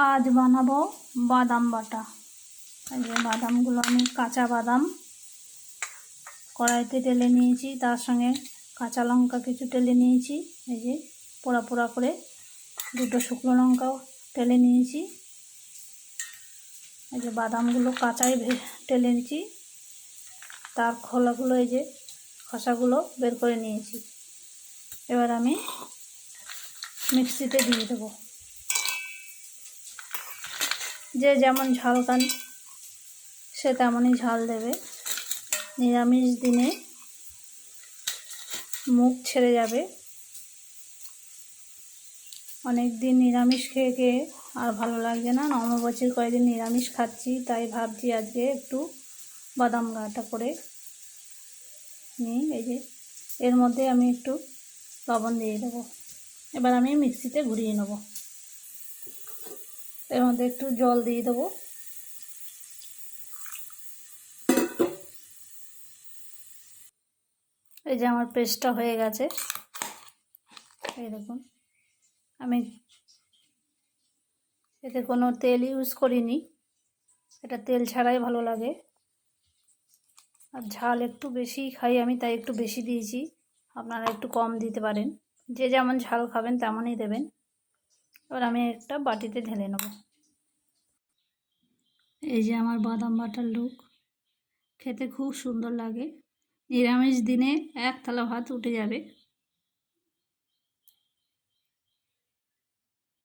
আজ বানাবো বাদাম বাটা। এই যে বাদামগুলো আমি কাঁচা বাদাম কড়াইতে ঢেলে নিয়েছি, তার সঙ্গে কাঁচা লঙ্কা কিছু ঢেলে নিয়েছি। এই যে পোড়া পোড়া করে দুটো শুকনো লঙ্কাও ঢেলে নিয়েছি। এই যে বাদামগুলো কাঁচাই ঢেলে নিয়েছি, তার খোলাগুলো এই যে খোসাগুলো বের করে নিয়েছি। এবার আমি মিক্সিতে দিয়ে দেবো। যে যেমন ঝাল খান সে তেমনই ঝাল দেবে। নিরামিষ দিনে মুখ ছেড়ে যাবে। অনেক দিন নিরামিষ খেয়ে খেয়ে আর ভালো লাগছে না, নববছর কয়েকদিন নিরামিষ খাচ্ছি, তাই ভাবছি আজকে একটু বাদাম বাটা করে নিই। এই যে এর মধ্যে আমি একটু লবণ দিয়ে দেবো। এবার আমি মিক্সিতে ঘুরিয়ে নেব। এর মধ্যে একটু জল দিয়ে দেবো। এই যে আমার পেস্টটা হয়ে গেছে। এই দেখুন, আমি এতে কোনো তেল ইউজ করিনি, এটা তেল ছাড়াই ভালো লাগে। আর ঝাল একটু বেশি খাই আমি, তাই একটু বেশি দিয়েছি। আপনারা একটু কম দিতে পারেন, যে যেমন ঝাল খাবেন তেমনই দেবেন। এবার আমি একটা বাটিতে ঢেলে নেব। এই যে আমার বাদাম বাটার লুক, খেতে খুব সুন্দর লাগে। নিরামিষ দিনে এক থালা ভাত উঠে যাবে।